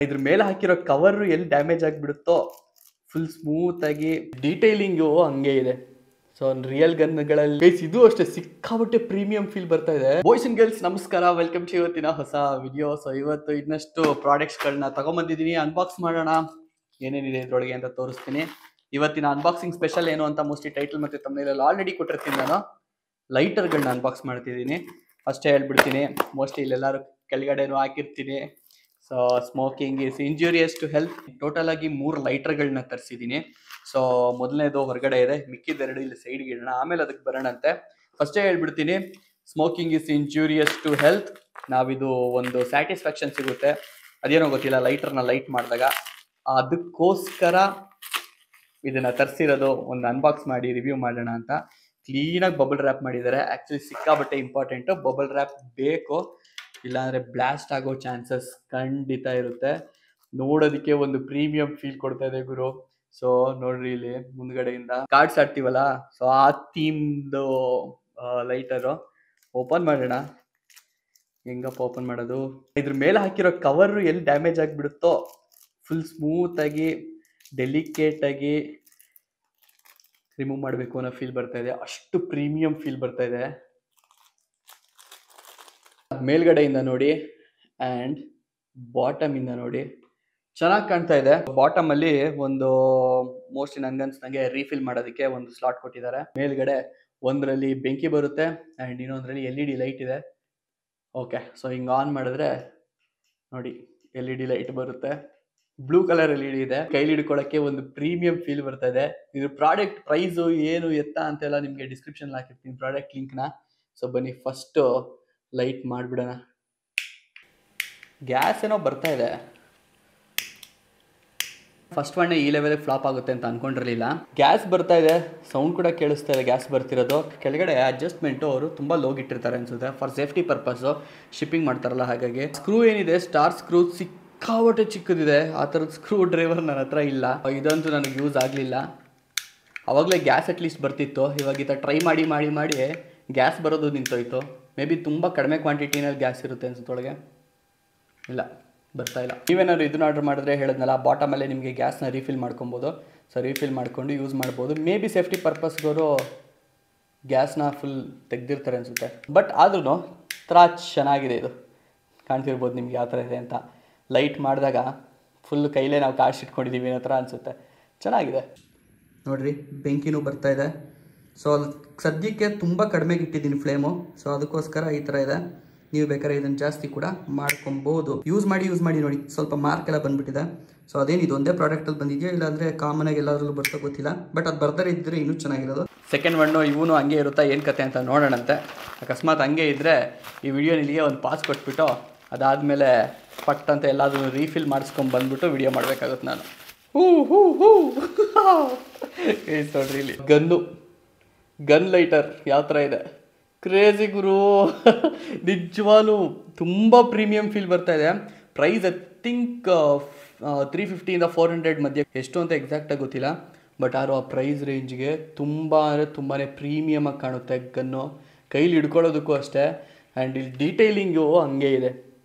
ಇದ್ರ ಮೇಲೆ ಹಾಕಿರೋ ಕವರ್ ಎಲ್ಲಿ ಡ್ಯಾಮೇಜ್ ಆಗಿಬಿಡುತ್ತೋ ಫುಲ್ ಸ್ಮೂತ್ ಆಗಿ ಡೀಟೈಲಿಂಗು ಹಂಗೆ ಇದೆ. ಸೊ ರಿಯಲ್ ಗನ್ಗಳಲ್ಲಿ ಗೈಸ್ ಇದು ಅಷ್ಟೇ ಸಿಕ್ಕಾಬಟ್ಟೆ ಪ್ರೀಮಿಯಂ ಫೀಲ್ ಬರ್ತಾ ಇದೆ. ಬಾಯ್ಸ್ ಅಂಡ್ ಗರ್ಲ್ಸ್ ನಮಸ್ಕಾರ, ವೆಲ್ಕಮ್ ಟು ಇವತ್ತಿನ ಹೊಸ ವಿಡಿಯೋ. ಸೊ ಇವತ್ತು ಇನ್ನಷ್ಟು ಪ್ರಾಡಕ್ಟ್ಸ್ಗಳನ್ನ ತಗೊಂಬಂದಿದ್ದೀನಿ, ಅನ್ಬಾಕ್ಸ್ ಮಾಡೋಣ ಏನೇನಿದೆ ಇದ್ರೊಳಗೆ ಅಂತ ತೋರಿಸ್ತೀನಿ. ಇವತ್ತಿನ ಅನ್ಬಾಕ್ಸಿಂಗ್ ಸ್ಪೆಷಲ್ ಏನು ಅಂತ ಮೋಸ್ಟ್ಲಿ ಟೈಟಲ್ ಮತ್ತೆ ತಮ್ಮನೇಲಿ ಆಲ್ರೆಡಿ ಕೊಟ್ಟಿರ್ತೀನಿ. ನಾನು ಲೈಟರ್ಗಳನ್ನ ಅನ್ಬಾಕ್ಸ್ ಮಾಡ್ತಿದ್ದೀನಿ ಅಷ್ಟೇ ಹೇಳ್ಬಿಡ್ತೀನಿ. ಮೋಸ್ಟ್ಲಿ ಇಲ್ಲೆಲ್ಲರೂ ಕೆಳಗಡೆನೂ ಹಾಕಿರ್ತೀನಿ. So smoking is injurious to health. Total ಆಗಿ 3 ಲೈಟರ್ಗಳನ್ನ ತರಿಸಿದ್ದೀನಿ. ಸೊ ಮೊದಲನೇದು ಹೊರಗಡೆ ಇದೆ, ಮಿಕ್ಕಿದೆರಡು ಇಲ್ಲಿ ಸೈಡ್ಗೆ ಇಡೋಣ, ಆಮೇಲೆ ಅದಕ್ಕೆ ಬರೋಣಂತೆ. ಫಸ್ಟೇ ಹೇಳ್ಬಿಡ್ತೀನಿ, smoking is injurious to health. ನಾವಿದು ಒಂದು ಸ್ಯಾಟಿಸ್ಫ್ಯಾಕ್ಷನ್ ಸಿಗುತ್ತೆ, ಅದೇನೋ ಗೊತ್ತಿಲ್ಲ, ಲೈಟರ್ನ ಲೈಟ್ ಮಾಡಿದಾಗ. ಅದಕ್ಕೋಸ್ಕರ ಇದನ್ನ ತರಿಸಿರೋದು, ಒಂದು ಅನ್ಬಾಕ್ಸ್ ಮಾಡಿ ರಿವ್ಯೂ ಮಾಡೋಣ ಅಂತ. ಕ್ಲೀನಾಗಿ ಬಬಲ್ ರ್ಯಾಪ್ ಮಾಡಿದ್ದಾರೆ. ಆ್ಯಕ್ಚುಲಿ ಸಿಕ್ಕಾಬಟ್ಟೆ ಇಂಪಾರ್ಟೆಂಟು, ಬಬಲ್ ರ್ಯಾಪ್ ಬೇಕು, ಇಲ್ಲಾಂದರೆ ಬ್ಲಾಸ್ಟ್ ಆಗೋ ಚಾನ್ಸಸ್ ಖಂಡಿತ ಇರುತ್ತೆ. ನೋಡೋದಕ್ಕೆ ಒಂದು ಪ್ರೀಮಿಯಂ ಫೀಲ್ ಕೊಡ್ತಾ ಇದೆ ಗುರು. ಸೊ ನೋಡ್ರಿ, ಇಲ್ಲಿ ಮುಂದ್ಗಡೆಯಿಂದ ಕಾರ್ಡ್ಸ್ ಆಡ್ತೀವಲ್ಲ, ಸೊ ಆ ಥೀಮ್ದು ಲೈಟರು. ಓಪನ್ ಮಾಡೋಣ. ಹೆಂಗಪ್ಪ ಓಪನ್ ಮಾಡೋದು? ಇದ್ರ ಮೇಲೆ ಹಾಕಿರೋ ಕವರ್ ಎಲ್ಲಿ ಡ್ಯಾಮೇಜ್ ಆಗಿಬಿಡುತ್ತೋ ಫುಲ್ ಸ್ಮೂತ್ ಆಗಿ ಡೆಲಿಕೇಟ್ ಆಗಿ ರಿಮೂವ್ ಮಾಡಬೇಕು ಅನ್ನೋ ಫೀಲ್ ಬರ್ತಾ ಇದೆ. ಅಷ್ಟು ಪ್ರೀಮಿಯಂ ಫೀಲ್ ಬರ್ತಾ ಇದೆ. ಮೇಲ್ಗಡೆಯಿಂದ ನೋಡಿ ಆ್ಯಂಡ್ ಬಾಟಮ್ ಇಂದ ನೋಡಿ, ಚೆನ್ನಾಗಿ ಕಾಣ್ತಾ ಇದೆ. ಬಾಟಮ್ ಅಲ್ಲಿ ಒಂದು ಮೋಸ್ಟ್ಲಿ ನಂಗೆ ರೀಫಿಲ್ ಮಾಡೋದಕ್ಕೆ ಒಂದು ಸ್ಲಾಟ್ ಕೊಟ್ಟಿದ್ದಾರೆ. ಮೇಲ್ಗಡೆ ಒಂದರಲ್ಲಿ ಬೆಂಕಿ ಬರುತ್ತೆ ಆ್ಯಂಡ್ ಇನ್ನೊಂದರಲ್ಲಿ LED ಲೈಟ್ ಇದೆ. ಓಕೆ, ಸೊ ಹಿಂಗೆ ಆನ್ ಮಾಡಿದ್ರೆ ನೋಡಿ LED ಲೈಟ್ ಬರುತ್ತೆ. ಬ್ಲೂ ಕಲರ್ LED ಇದೆ. ಕೈಲಿ ಹಿಡ್ಕೊಳ್ಳೋಕ್ಕೆ ಒಂದು ಪ್ರೀಮಿಯಂ ಫೀಲ್ ಬರ್ತಾ ಇದೆ. ಇದು ಪ್ರಾಡಕ್ಟ್ ಪ್ರೈಸು ಏನು ಎತ್ತ ಅಂತೆಲ್ಲ ನಿಮಗೆ ಡಿಸ್ಕ್ರಿಪ್ಷನ್ ಹಾಕಿರ್ತೀನಿ ಪ್ರಾಡಕ್ಟ್ ಲಿಂಕ್ನ. ಸೊ ಬನ್ನಿ ಫಸ್ಟ್ ಲೈಟ್ ಮಾಡಿಬಿಡೋಣ. ಗ್ಯಾಸ್ ಏನೋ ಬರ್ತಾ ಇದೆ. ಫಸ್ಟ್ ಒಣ್ಣೆ ಈ ಲೆವೆಲ್ಗೆ ಫ್ಲಾಪ್ ಆಗುತ್ತೆ ಅಂತ ಅನ್ಕೊಂಡಿರಲಿಲ್ಲ. ಗ್ಯಾಸ್ ಬರ್ತಾ ಇದೆ, ಸೌಂಡ್ ಕೂಡ ಕೇಳಿಸ್ತಾ ಇದೆ ಗ್ಯಾಸ್ ಬರ್ತಿರೋದು. ಕೆಳಗಡೆ ಅಡ್ಜಸ್ಟ್ಮೆಂಟು ಅವರು ತುಂಬ ಲೋಗ್ ಇಟ್ಟಿರ್ತಾರೆ ಅನ್ಸುತ್ತೆ, ಫಾರ್ ಸೇಫ್ಟಿ ಪರ್ಪಸ್ಸು ಶಿಪ್ಪಿಂಗ್ ಮಾಡ್ತಾರಲ್ಲ ಹಾಗಾಗಿ. ಸ್ಕ್ರೂ ಏನಿದೆ, ಸ್ಟಾರ್ ಸ್ಕ್ರೂ ಸಿಕ್ಕಾಬಟ್ಟೆ ಚಿಕ್ಕದಿದೆ. ಆ ಥರದ ಸ್ಕ್ರೂ ಡ್ರೈವರ್ ನನ್ನ ಹತ್ರ ಇಲ್ಲ. ಇದಂತೂ ನನಗೆ ಯೂಸ್ ಆಗಲಿಲ್ಲ. ಆವಾಗಲೇ ಗ್ಯಾಸ್ ಅಟ್ಲೀಸ್ಟ್ ಬರ್ತಿತ್ತು. ಇವಾಗ ಈ ಥರ ಟ್ರೈ ಮಾಡಿ ಮಾಡಿ ಮಾಡಿ ಗ್ಯಾಸ್ ಬರೋದು ನಿಂತೋಯ್ತು. ಮೇ ಬಿ ತುಂಬ ಕಡಿಮೆ ಕ್ವಾಂಟಿಟಿನಲ್ಲಿ ಗ್ಯಾಸ್ ಇರುತ್ತೆ ಅನ್ಸುತ್ತೊಳಗೆ. ಇಲ್ಲ, ಬರ್ತಾ ಇಲ್ಲ. ನೀವೇನಾದ್ರು ಇದನ್ನ ಆರ್ಡರ್ ಮಾಡಿದ್ರೆ ಹೇಳಿದ್ನಲ್ಲ, ಬಾಟಮಲ್ಲೇ ನಿಮಗೆ ಗ್ಯಾಸ್ನ ರೀಫಿಲ್ ಮಾಡ್ಕೊಬೋದು. ಸೊ ರೀಫಿಲ್ ಮಾಡ್ಕೊಂಡು ಯೂಸ್ ಮಾಡ್ಬೋದು. ಮೇ ಬಿ ಸೇಫ್ಟಿ ಪರ್ಪಸ್ಗವರು ಗ್ಯಾಸ್ನ ಫುಲ್ ತೆಗ್ದಿರ್ತಾರೆ ಅನಿಸುತ್ತೆ. ಬಟ್ ಆದ್ರೂ ಥರ ಚೆನ್ನಾಗಿದೆ. ಇದು ಕಾಣ್ತಿರ್ಬೋದು ನಿಮ್ಗೆ ಯಾವ ಥರ ಇದೆ ಅಂತ. ಲೈಟ್ ಮಾಡಿದಾಗ ಫುಲ್ ಕೈಲೇ ನಾವು ಕಾಡ್ಸಿಟ್ಕೊಂಡಿದ್ದೀವಿ ಅನ್ನೋ ಥರ ಅನಿಸುತ್ತೆ. ಚೆನ್ನಾಗಿದೆ ನೋಡಿರಿ. ಬೆಂಕಿನೂ ಬರ್ತಾ ಇದೆ. ಸೊ ಸದ್ಯಕ್ಕೆ ತುಂಬ ಕಡಿಮೆಗೆ ಇಟ್ಟಿದ್ದೀನಿ ಫ್ಲೇಮು. ಸೊ ಅದಕ್ಕೋಸ್ಕರ ಈ ಥರ ಇದೆ. ನೀವು ಬೇಕಾದ್ರೆ ಇದನ್ನು ಜಾಸ್ತಿ ಕೂಡ ಮಾಡ್ಕೊಬೋದು. ಯೂಸ್ ಮಾಡಿ ನೋಡಿ, ಸ್ವಲ್ಪ ಮಾರ್ಕ್ ಎಲ್ಲ ಬಂದುಬಿಟ್ಟಿದೆ. ಸೊ ಅದೇನಿದು ಒಂದೇ ಪ್ರಾಡಕ್ಟಲ್ಲಿ ಬಂದಿದೆಯಾ, ಇಲ್ಲಾಂದರೆ ಕಾಮನಾಗಿ ಎಲ್ಲಾದ್ರಲ್ಲೂ ಬರ್ತೋ ಗೊತ್ತಿಲ್ಲ. ಬಟ್ ಅದು ಬರ್ತಾರೆ ಇದ್ದರೆ ಇನ್ನೂ ಚೆನ್ನಾಗಿರೋದು. ಸೆಕೆಂಡ್ ಒನ್ನು ಇವನು ಹಂಗೆ ಇರುತ್ತಾ, ಏನು ಕತೆ ಅಂತ ನೋಡೋಣಂತೆ. ಅಕಸ್ಮಾತ್ ಹಂಗೆ ಇದ್ದರೆ ಈ ವಿಡಿಯೋ ನಿಲ್ಲಿಗೆ ಒಂದು ಪಾಸ್ ಕೊಟ್ಬಿಟ್ಟು ಅದಾದಮೇಲೆ ಪಟ್ ಅಂತ ಎಲ್ಲಾದರೂ ರೀಫಿಲ್ ಮಾಡಿಸ್ಕೊಂಡು ಬಂದ್ಬಿಟ್ಟು ವಿಡಿಯೋ ಮಾಡಬೇಕಾಗುತ್ತೆ ನಾನು. ನೋಡ್ರಿ, ಇಲ್ಲಿ ಗನ್ ಲೈಟರ್ ಯಾವ ಥರ ಇದೆ, ಕ್ರೇಜಿ ಗುರು. ನಿಜವಾಗ್ಲೂ ತುಂಬ ಪ್ರೀಮಿಯಂ ಫೀಲ್ ಬರ್ತಾ ಇದೆ. ಪ್ರೈಸ್ ಐ ಥಿಂಕ್ 350 400 ಮಧ್ಯೆ, ಎಷ್ಟು ಅಂತ ಎಕ್ಸಾಕ್ಟಾಗಿ ಗೊತ್ತಿಲ್ಲ. ಬಟ್ ಆದರೂ ಆ ಪ್ರೈಸ್ ರೇಂಜ್ಗೆ ತುಂಬ ಅಂದರೆ ತುಂಬಾ ಪ್ರೀಮಿಯಮ್ ಆಗಿ ಕಾಣುತ್ತೆ ಗನ್ನು. ಕೈಲಿ ಹಿಡ್ಕೊಳ್ಳೋದಕ್ಕೂ ಅಷ್ಟೇ. ಆ್ಯಂಡ್ ಇಲ್ಲಿ ಡೀಟೈಲಿಂಗು ಹಂಗೆ ಇದೆ.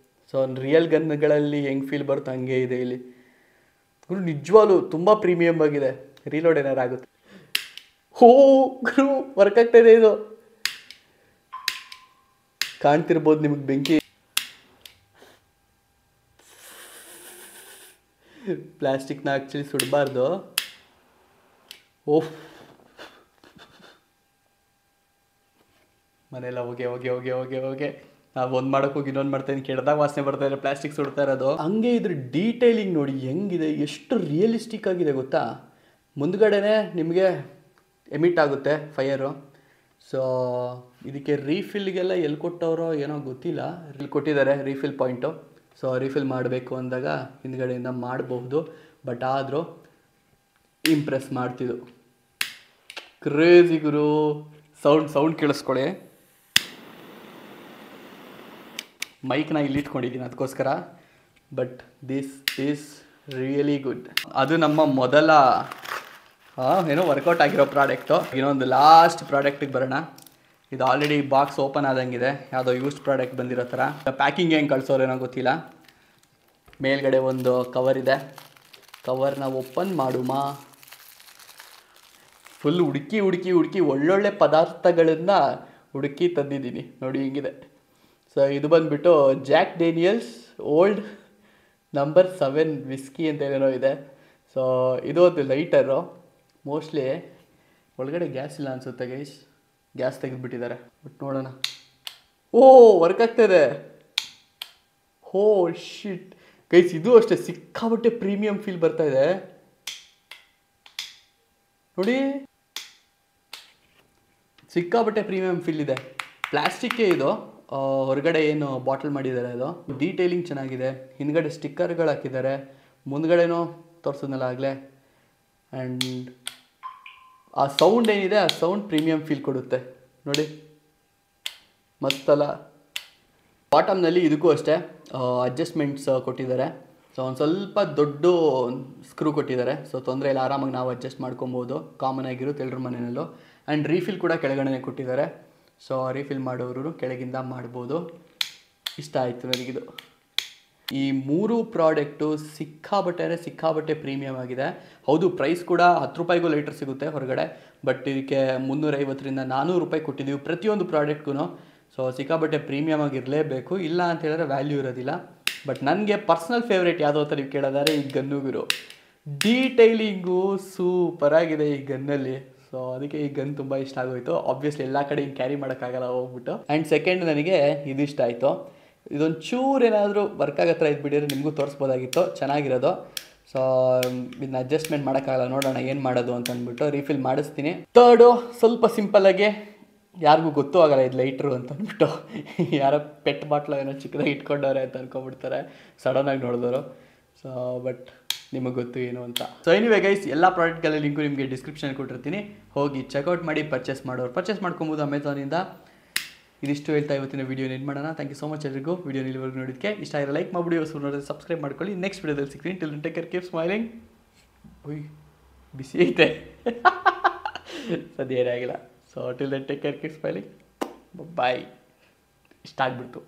ಸೊ ರಿಯಲ್ ಗನ್ಗಳಲ್ಲಿ ಹೆಂಗೆ ಫೀಲ್ ಬರುತ್ತೆ ಹಂಗೆ ಇದೆ ಇಲ್ಲಿ ಗುರು. ನಿಜವಾಗ್ಲೂ ತುಂಬ ಪ್ರೀಮಿಯಮ್ ಆಗಿದೆ. ರೀಲೋಡ್ ಏನಾರು ಆಗುತ್ತೆ. ಗುರು ವರ್ಕ್ ಆಗ್ತಾ ಇದೆ. ಇದು ಕಾಣ್ತಿರ್ಬೋದು ನಿಮಗೆ ಬೆಂಕಿ. ಪ್ಲಾಸ್ಟಿಕ್ನ ಆ್ಯಕ್ಚುಲಿ ಸುಡಬಾರ್ದು. ಓಹ್, ಮನೆಯಲ್ಲ ಹೋಗಿ ನಾವು ಒಂದು ಮಾಡೋಕೆ ಹೋಗಿ ಇನ್ನೊಂದು ಮಾಡ್ತಾಯಿದ್ದೀನಿ. ಕೆಡ್ದಾಗ ವಾಸನೆ ಬರ್ತಾ ಇದೆ, ಪ್ಲಾಸ್ಟಿಕ್ ಸುಡ್ತಾ ಇರೋದು. ಹಂಗೆ ಇದ್ರ ಡೀಟೈಲಿಂಗ್ ನೋಡಿ ಹೆಂಗಿದೆ, ಎಷ್ಟು ರಿಯಲಿಸ್ಟಿಕ್ ಆಗಿದೆ ಗೊತ್ತಾ. ಮುಂದ್ಗಡೆನೇ ನಿಮಗೆ ಎಮಿಟ್ ಆಗುತ್ತೆ ಫೈರು. ಸೊ ಇದಕ್ಕೆ ರೀಫಿಲ್ಗೆಲ್ಲ ಎಲ್ಲಿ ಕೊಟ್ಟವರೋ ಏನೋ ಗೊತ್ತಿಲ್ಲ. ಇಲ್ಲಿ ಕೊಟ್ಟಿದ್ದಾರೆ ರೀಫಿಲ್ ಪಾಯಿಂಟು. ಸೊ ರೀಫಿಲ್ ಮಾಡಬೇಕು ಅಂದಾಗ ಹಿಂದ್ಗಡೆಯಿಂದ ಮಾಡಬಹುದು. ಬಟ್ ಆದರೂ ಇಂಪ್ರೆಸ್ ಮಾಡ್ತಿದ್ದು ಕ್ರೇಜಿ ಗುರು. ಸೌಂಡ್ ಕೇಳಿಸ್ಕೊಳ್ಳಿ. ಮೈಕ್ನ ಇಲ್ಲಿ ಇಟ್ಕೊಂಡಿದ್ದೀನಿ ಅದಕ್ಕೋಸ್ಕರ. But this is really good. ಅದು ನಮ್ಮ ಮೊದಲ ಏನೋ ವರ್ಕೌಟ್ ಆಗಿರೋ ಪ್ರಾಡಕ್ಟು. ಇನ್ನೊಂದು ಲಾಸ್ಟ್ ಪ್ರಾಡಕ್ಟಿಗೆ ಬರೋಣ. ಇದು ಆಲ್ರೆಡಿ ಬಾಕ್ಸ್ ಓಪನ್ ಆದಂಗಿದೆ, ಯಾವುದೋ ಯೂಸ್ಡ್ ಪ್ರಾಡಕ್ಟ್ ಬಂದಿರೋ ಥರ. ಪ್ಯಾಕಿಂಗ್ ಹೆಂಗೆ ಕಳಿಸೋರೇನೋ ಗೊತ್ತಿಲ್ಲ. ಮೇಲ್ಗಡೆ ಒಂದು ಕವರ್ ಇದೆ. ಕವರ್ನ ಓಪನ್ ಮಾಡುಮ. ಫುಲ್ ಹುಡುಕಿ ಒಳ್ಳೊಳ್ಳೆ ಪದಾರ್ಥಗಳನ್ನು ಹುಡುಕಿ ತಂದಿದ್ದೀನಿ ನೋಡಿ, ಹಿಂಗಿದೆ. ಸೊ ಇದು ಬಂದುಬಿಟ್ಟು Jack Daniels old number 7 whisky ಅಂತ ಏನೇನೋ ಇದೆ. ಸೊ ಇದು ಒಂದು ಲೈಟರು. ಮೋಸ್ಟ್ಲಿ ಒಳಗಡೆ ಗ್ಯಾಸ್ ಇಲ್ಲ ಅನಿಸುತ್ತೆ ಗೈಸ್, ಗ್ಯಾಸ್ ತೆಗೆದುಬಿಟ್ಟಿದ್ದಾರೆ. ಬಟ್ ನೋಡೋಣ. ಓ, ವರ್ಕ್ ಆಗ್ತಾಯಿದೆ. ಹೋ ಶಿಟ್ ಗೈಸ್, ಇದು ಅಷ್ಟೇ ಸಿಕ್ಕಾಬಟ್ಟೆ ಪ್ರೀಮಿಯಂ ಫೀಲ್ ಬರ್ತಾ ಇದೆ ನೋಡಿ. ಸಿಕ್ಕಾಬಟ್ಟೆ ಪ್ರೀಮಿಯಂ ಫೀಲ್ ಇದೆ. ಪ್ಲಾಸ್ಟಿಕ್ಕೇ ಇದು. ಹೊರಗಡೆ ಏನು ಬಾಟಲ್ ಮಾಡಿದ್ದಾರೆ, ಅದು ಡೀಟೇಲಿಂಗ್ ಚೆನ್ನಾಗಿದೆ. ಹಿಂದ್ಗಡೆ ಸ್ಟಿಕ್ಕರ್ಗಳು ಹಾಕಿದ್ದಾರೆ. ಮುಂದ್ಗಡೆನೂ ತೋರಿಸಿದ್ನಲ್ಲ ಆಗಲೇ. ಆ್ಯಂಡ್ ಆ ಸೌಂಡ್ ಏನಿದೆ, ಆ ಸೌಂಡ್ ಪ್ರೀಮಿಯಂ ಫೀಲ್ ಕೊಡುತ್ತೆ ನೋಡಿ, ಮಸ್ತಲ್ಲ. ಬಾಟಮ್ನಲ್ಲಿ ಇದಕ್ಕೂ ಅಷ್ಟೇ ಅಡ್ಜಸ್ಟ್ಮೆಂಟ್ಸ್ ಕೊಟ್ಟಿದ್ದಾರೆ. ಸೊ ಒಂದು ಸ್ವಲ್ಪ ದೊಡ್ಡ ಸ್ಕ್ರೂ ಕೊಟ್ಟಿದ್ದಾರೆ. ಸೊ ತೊಂದರೆ ಇಲ್ಲ, ಆರಾಮಾಗಿ ನಾವು ಅಡ್ಜಸ್ಟ್ ಮಾಡ್ಕೊಬೋದು. ಕಾಮನ್ ಆಗಿರುತ್ತೆ ಎಲ್ಲರ ಮನೆಯಲ್ಲೂ. ಆ್ಯಂಡ್ ರೀಫಿಲ್ ಕೂಡ ಕೆಳಗಡೆ ಕೊಟ್ಟಿದ್ದಾರೆ. ಸೊ ರೀಫಿಲ್ ಮಾಡೋರು ಕೆಳಗಿಂದ ಮಾಡ್ಬೋದು. ಇಷ್ಟ ಆಯಿತು ನನಗಿದು. ಈ 3 ಪ್ರಾಡಕ್ಟು ಸಿಕ್ಕಾಬಟ್ಟೆ ಪ್ರೀಮಿಯಮ್ ಆಗಿದೆ. ಹೌದು, ಪ್ರೈಸ್ ಕೂಡ 10 ರೂಪಾಯಿಗೂ ಲೈಟರ್ ಸಿಗುತ್ತೆ ಹೊರಗಡೆ. ಬಟ್ ಇದಕ್ಕೆ 350ರಿಂದ 400 ರೂಪಾಯಿ ಕೊಟ್ಟಿದ್ದೀವಿ ಪ್ರತಿಯೊಂದು ಪ್ರಾಡಕ್ಟ್ಗೂ. ಸೊ ಸಿಕ್ಕಾಬಟ್ಟೆ ಪ್ರೀಮಿಯಮ್ ಆಗಿರಲೇಬೇಕು, ಇಲ್ಲ ಅಂತ ಹೇಳಿದ್ರೆ ವ್ಯಾಲ್ಯೂ ಇರೋದಿಲ್ಲ. ಬಟ್ ನನಗೆ ಪರ್ಸ್ನಲ್ ಫೇವ್ರೇಟ್ ಯಾವುದೋ ಅಂತ ನೀವು ಕೇಳೋದಾದ್ರೆ ಈ ಗನ್ನುಗಿರು. ಡೀಟೈಲಿಂಗು ಸೂಪರಾಗಿದೆ ಈ ಗನ್ನಲ್ಲಿ. ಸೊ ಅದಕ್ಕೆ ಈ ಗನ್ ತುಂಬ ಇಷ್ಟ ಆಗೋಯಿತು. ಆಬ್ವಿಯಸ್ಲಿ ಎಲ್ಲ ಕಡೆ ಹಿಂಗೆ ಕ್ಯಾರಿ ಮಾಡೋಕ್ಕಾಗಲ್ಲ ಹೋಗ್ಬಿಟ್ಟು. ಆ್ಯಂಡ್ ಸೆಕೆಂಡ್ ನನಗೆ ಇದು ಇಷ್ಟ ಆಯಿತು. ಇದೊಂದು ಚೂರು ಏನಾದರೂ ವರ್ಕ್ ಆಗೋ ಥರ ಇದ್ಬಿಟ್ಟಿದ್ರೆ ನಿಮಗೂ ತೋರಿಸ್ಬೋದಾಗಿತ್ತು, ಚೆನ್ನಾಗಿರೋದು. ಸೊ ಇದನ್ನ ಅಡ್ಜಸ್ಟ್ಮೆಂಟ್ ಮಾಡೋಕ್ಕಾಗಲ್ಲ, ನೋಡೋಣ ಏನು ಮಾಡೋದು ಅಂತ ಅಂದ್ಬಿಟ್ಟು ರೀಫಿಲ್ ಮಾಡಿಸ್ತೀನಿ. ಥರ್ಡು ಸ್ವಲ್ಪ ಸಿಂಪಲ್ಲಾಗಿ, ಯಾರಿಗೂ ಗೊತ್ತೂ ಆಗಲ್ಲ ಇದು ಲೈಟ್ರು ಅಂತ ಅಂದ್ಬಿಟ್ಟು. ಯಾರೋ ಪೆಟ್ ಬಾಟ್ಲು ಏನೋ ಚಿಕ್ಕದಾಗಿ ಇಟ್ಕೊಂಡವ್ರೆ ಅಂತ ಅನ್ಕೊಂಡ್ಬಿಡ್ತಾರೆ ಸಡನ್ನಾಗಿ ನೋಡಿದವರು. ಸೊ ಬಟ್ ನಿಮಗೆ ಗೊತ್ತು ಏನು ಅಂತ. ಸೊ ಎನಿವೆ ಗೈಸ್, ಎಲ್ಲ ಪ್ರಾಡಕ್ಟ್ಗಳ ಲಿಂಕು ನಿಮಗೆ ಡಿಸ್ಕ್ರಿಪ್ಷನ್ ಕೊಟ್ಟಿರ್ತೀನಿ. ಹೋಗಿ ಚೆಕ್ಔಟ್ ಮಾಡಿ ಪರ್ಚೇಸ್ ಮಾಡ್ಕೊಬೋದು ಅಮೆಝಾನಿಂದ. ಇದಿಷ್ಟು ಹೇಳ್ತಾ ಇವತ್ತಿನ ವೀಡಿಯೋ ಏನು ಮಾಡೋಣ. ಥ್ಯಾಂಕ್ ಯು ಸೊ ಮಚ್ ಎಲ್ರಿಗೂ ವಿಡಿಯೋ ಇಲ್ಲಿವರೆಗೂ ನೋಡಿದ್ದಕ್ಕೆ. ಇಷ್ಟ ಆಗಿರೋ ಲೈಕ್ ಮಾಡಿಬಿಡಿ, ಹೊಸ ನೋಡಿದ್ರೆ ಸಬ್ಸ್ಕ್ರೈಬ್ ಮಾಡ್ಕೊಳ್ಳಿ. ನೆಕ್ಸ್ಟ್ ವಿಡಿಯೋದಲ್ಲಿ ಸಿಗ್ತೀನಿ. Till then take care, keep smiling. ಓಯ್ ಬಿಸಿ ಐತೆ ಸದ್ಯ ಏನೇ ಆಗಿಲ್ಲ. So till then take care, keep smiling. Bye. ಇಷ್ಟ ಆಗ್ಬಿಡ್ತು.